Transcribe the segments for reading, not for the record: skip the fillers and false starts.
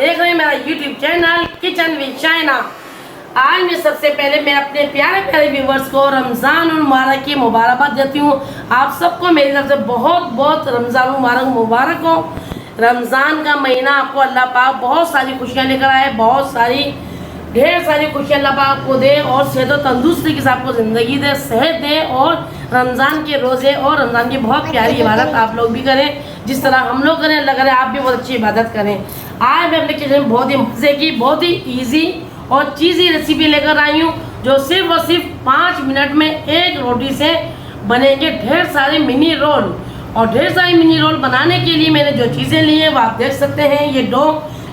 देख रहे हैं मेरा YouTube channel kitchen with Shaina. आज मैं सबसे पहले मैं अपने प्यारे प्यारे व्यूवर्स को रमज़ान मुबारक की मुबारकबाद देती हूँ। आप सबको मेरी तरफ से बहुत बहुत रमज़ान मुबारक हो। रमज़ान का महीना आपको अल्लाह पाक बहुत सारी खुशियाँ लेकर आए, बहुत सारी ढेर सारी खुशियाँ अल्लाह पाक आपको दे और सेहत और तंदुरुस्ती के साथ आपको ज़िंदगी दे, सेहत दे और रमज़ान के रोज़े और रमज़ान की बहुत प्यारी इबादत आप लोग भी करें जिस तरह हम लोग करें। अल्लाह करे आप भी बहुत अच्छी इबादत करें। आज मैं अपने किचन में बहुत ही मज़े की, बहुत ही ईजी और चीज़ी रेसिपी लेकर आई हूँ जो सिर्फ और सिर्फ 5 मिनट में एक रोटी से बनेंगे ढेर सारे मिनी रोल। और ढेर सारे मिनी रोल बनाने के लिए मैंने जो चीज़ें ली हैं वो आप देख सकते हैं। ये डो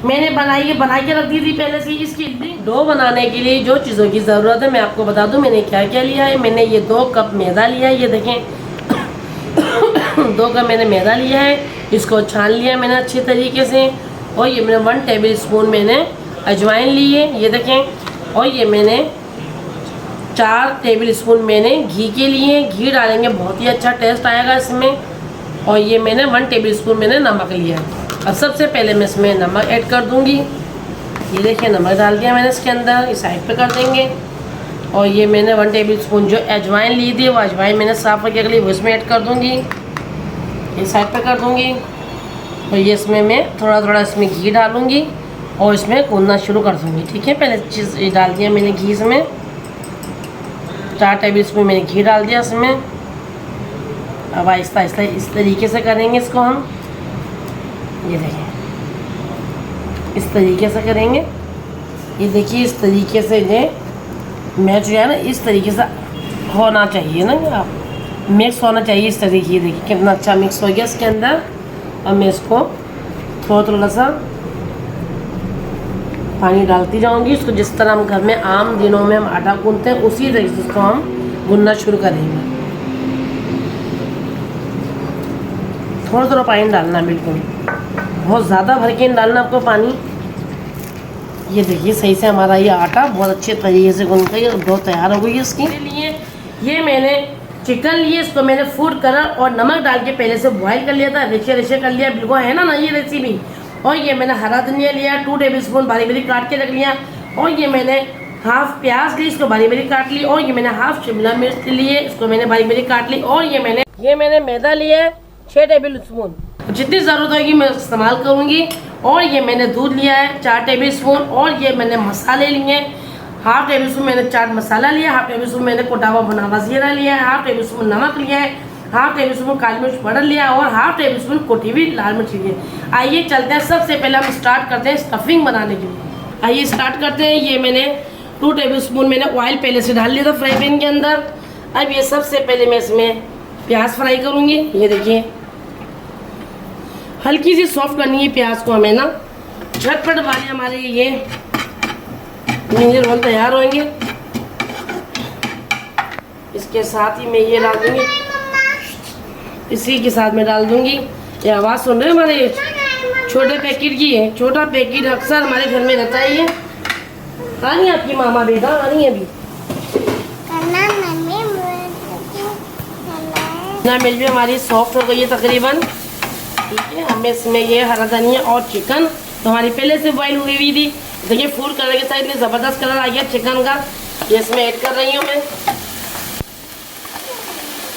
मैंने बना के रख दी थी पहले से। इसकी डो बनाने के लिए जो चीज़ों की ज़रूरत है मैं आपको बता दूं मैंने क्या क्या लिया है। मैंने ये 2 कप मैदा लिया है, ये देखें 2 कप मैंने मैदा लिया है। इसको छान लिया मैंने अच्छे तरीके से। और ये मैंने 1 टेबल स्पून मैंने अजवाइन ली है, ये देखें। और ये मैंने 4 टेबल स्पून मैंने घी के लिए, घी डालेंगे बहुत ही अच्छा टेस्ट आएगा इसमें। और ये मैंने 1 टेबल स्पून मैंने नमक लिया है। अब सबसे पहले मैं इसमें नमक ऐड कर दूंगी। ये देखिए नमक डाल दिया मैंने इसके अंदर, इस साइड पे कर देंगे। और ये मैंने 1 टेबल स्पून जो अजवाइन ली थी वो अजवाइन मैंने साफ़ करके रख ली, वो इसमें ऐड कर दूंगी, ये साइड पे कर दूंगी। और ये इसमें मैं थोड़ा थोड़ा इसमें घी डालूंगी और इसमें भूनना शुरू कर दूंगी। ठीक है, पहले चीज़ डाल दिया मैंने घी इसमें, 4 टेबल स्पून मैंने घी डाल दिया इसमें। अब आहिस्ता आहिस्ता इस तरीके से करेंगे इसको हम, ये देखिए इस तरीके से करेंगे। ये देखिए इस तरीके से ये मैच जो है ना इस तरीके से होना चाहिए ना, आप मिक्स होना चाहिए इस तरीके। ये देखिए कितना अच्छा मिक्स हो गया इसके अंदर। अब मैं इसको थोड़ा सा पानी डालती जाऊंगी। इसको जिस तरह हम घर में आम दिनों में हम आटा गूंथते हैं उसी तरीके से इसको हम गूंथना शुरू करेंगे। थोड़ा थोड़ा पानी डालना, बिल्कुल बहुत ज़्यादा भर के डालना आपको पानी। ये देखिए सही से हमारा ये आटा बहुत अच्छे तरीके से गूंथ कर डो तैयार हो गई है इसकी लिए। ये मैंने चिकन लिए, इसको मैंने फूड कलर और नमक डाल के पहले से बॉईल कर लिया था, रेशे रेशे कर लिया, बिल्कुल है ना ये रेसिपी। और ये मैंने हरा धनिया लिया, 2 टेबल स्पून बारीक बारीक काट के रख लिया। और ये मैंने हाफ प्याज ली, इसको बारीक बारीक काट ली। और ये मैंने हाफ शिमला मिर्च ली है, इसको मैंने बारीक बारीक काट ली। और ये मैंने मैदा लिया है 6 टेबल स्पून, जितनी ज़रूरत होगी मैं इस्तेमाल करूँगी। और ये मैंने दूध लिया है 4 टेबल स्पून। और ये मैंने मसाले लिए हैं, हाफ टेबल स्पून मैंने चाट मसाला लिया, हाफ टेबल स्पून मैंने कोटा हुआ भुना हुआ जीरा लिया है, हाफ टेबल स्पून नमक लिया है, हाफ टेबल स्पून काली मिर्च पाउडर लिया और हाफ टेबल स्पून कुटी हुई लाल मिर्च ली है। आइए चलते हैं, सबसे पहले हम स्टार्ट करते हैं स्टफिंग बनाने के लिए। आइए स्टार्ट करते हैं। ये मैंने 2 टेबल स्पून मैंने ऑयल पहले से डाल लिया था फ्राई पैन के अंदर। अब ये सबसे पहले मैं इसमें प्याज फ्राई करूँगी। ये देखिए हल्की सी सॉफ्ट करनी है प्याज को हमें ना, झटपट वाले हमारे ये मिनी रोल तैयार होंगे। इसके साथ ही मैं ये डाल दूंगी, इसी के साथ मैं डाल दूंगी। ये आवाज़ सुन रहे हैं हमारे छोटे पैकेट की है, छोटा पैकेट अक्सर हमारे घर में रहता है। ये आ रही है आपकी मामा बेटा, आ रही है अभी ना। मिर्च भी हमारी सॉफ्ट हो गई है तकरीबन। ठीक है, हमें इसमें ये हरा धनिया और चिकन तो हमारी पहले से बॉईल हुई हुई थी। देखिए फूड कलर के साथ इतनी ज़बरदस्त कलर आ गया चिकन का। ये इसमें ऐड कर रही हूँ मैं।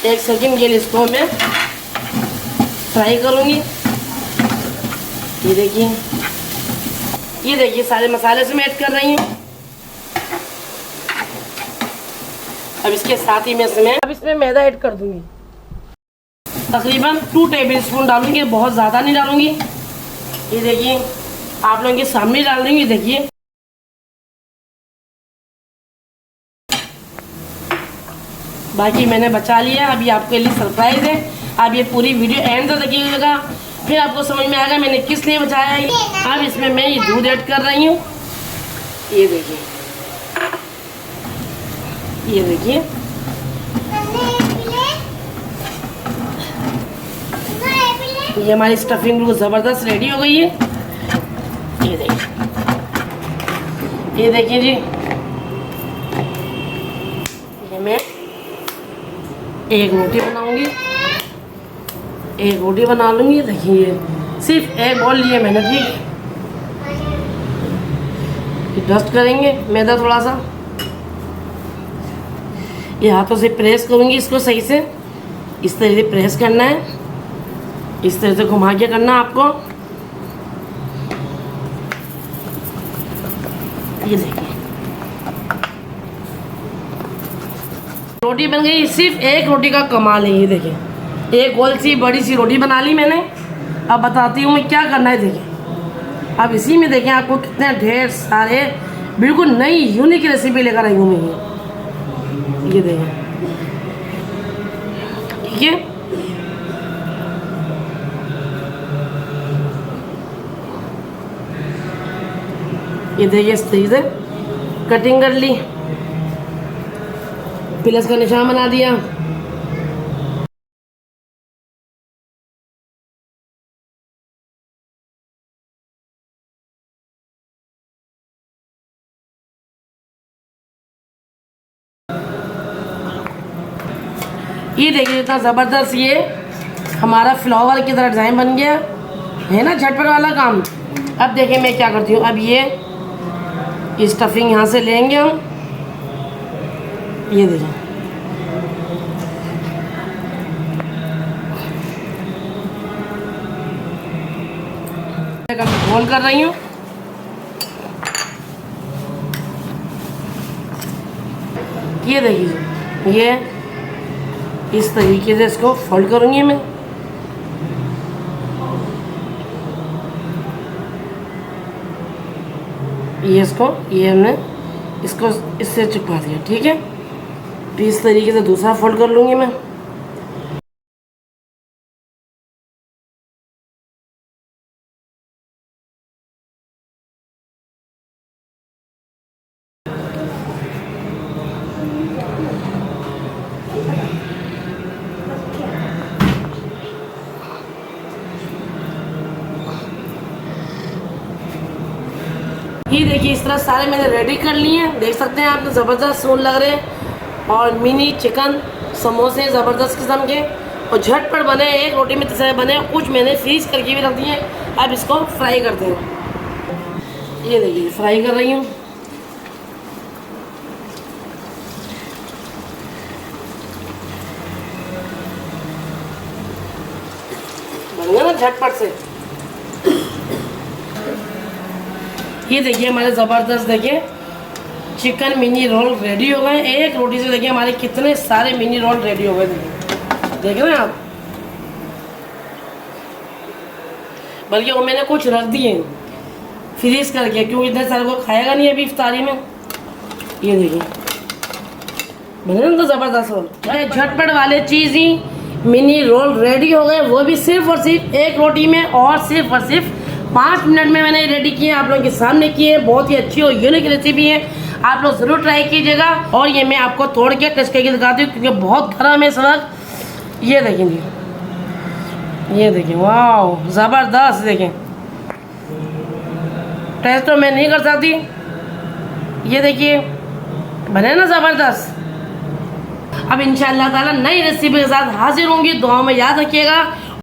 1 सेकंड के लिए इसको मैं फ्राई करूँगी। ये देखिए सारे मसाले इसमें ऐड कर रही हूँ। अब इसके साथ ही मैं इसमें मैदा ऐड कर दूँगी। तकरीबन 2 टेबल स्पून डालूंगी, बहुत ज़्यादा नहीं डालूंगी। ये देखिए आप लोगों के सामने डाल देंगे। देखिए बाकी मैंने बचा लिया, अभी आपके लिए सरप्राइज है। आप ये पूरी वीडियो एंड तक देखिएगा, फिर आपको समझ में आएगा मैंने किस लिए बचाया है। अब इसमें मैं ये दूध ऐड कर रही हूँ। ये देखिए ये हमारी स्टफिंग बिल्कुल ज़बरदस्त रेडी हो गई है। ये देखिए जी, ये मैं एक रोटी बनाऊंगी, एक रोटी बना लूँगी। देखिए सिर्फ एक बॉल लिए मैंने, ठीक फिर डस्ट करेंगे मैदा थोड़ा सा। ये हाथों से प्रेस करूँगी इसको सही से, इस तरह से प्रेस करना है, इस तरह से घुमा के करना है आपको। ये देखिए रोटी बन गई। सिर्फ एक रोटी का कमाल है। ये देखिए एक गोल सी बड़ी सी रोटी बना ली मैंने। अब बताती हूँ मैं क्या करना है। देखिए अब इसी में देखें आपको कितने ढेर सारे बिल्कुल नई यूनिक रेसिपी लेकर आई हूँ मैं। ये देखें, ठीक है। ये देखिए इस तरीके से कटिंग कर ली, प्लस का निशान बना दिया। ये देखिए इतना ज़बरदस्त ये हमारा फ्लावर की तरह डिज़ाइन बन गया है ना, झटपट वाला काम। अब देखिए मैं क्या करती हूँ। अब ये स्टफिंग यहाँ से लेंगे हम। ये देखिए रोल कर रही हूँ। ये देखिए ये इस तरीके से इसको फोल्ड करूँगी मैं। ये इसको ये हमने इसको इससे चिपका दिया, ठीक है। तो इस तरीके से दूसरा फोल्ड कर लूँगी मैं। ये देखिए इस तरह सारे मैंने रेडी कर लिए हैं। देख सकते हैं आप तो ज़बरदस्त सून लग रहे हैं। और मिनी चिकन समोसे ज़बरदस्त किस्म के और झटपट बने, एक रोटी में तीसरे बने। कुछ मैंने फ्रीज करके भी रख दिए। अब इसको फ्राई करते हैं। ये देखिए फ्राई कर रही हूँ। बन गया ना झटपट से। ये देखिए हमारे ज़बरदस्त देखिए चिकन मिनी रोल रेडी हो गए। एक रोटी से देखिए हमारे कितने सारे मिनी रोल रेडी हो गए। देख रहे हैं आप, बल्कि वो मैंने कुछ रख दिए फ्रीज करके, क्योंकि इतने सारे को खाएगा नहीं अभी इफ्तारी में। ये देखिए बने ना तो ज़बरदस्त रोल, झटपट वाले चीज़ ही मिनी रोल रेडी हो गए, वो भी सिर्फ और सिर्फ एक रोटी में और सिर्फ 5 मिनट में मैंने रेडी किए, आप लोगों के सामने किए। बहुत ही अच्छी और यूनिक रेसिपी है, आप लोग ज़रूर ट्राई कीजिएगा। और ये मैं आपको तोड़ के टेस्ट करके दिखाती हूँ क्योंकि बहुत गर्म है इस वक्त। ये देखेंगे, ये देखें, वाह ज़बरदस्त। देखें टेस्ट तो मैं नहीं कर सकती। ये देखिए बने ना ज़बरदस्त। अब इंशाअल्लाह ताला नई रेसिपी के साथ हाजिर होंगी। दुआओं में याद रखिएगा।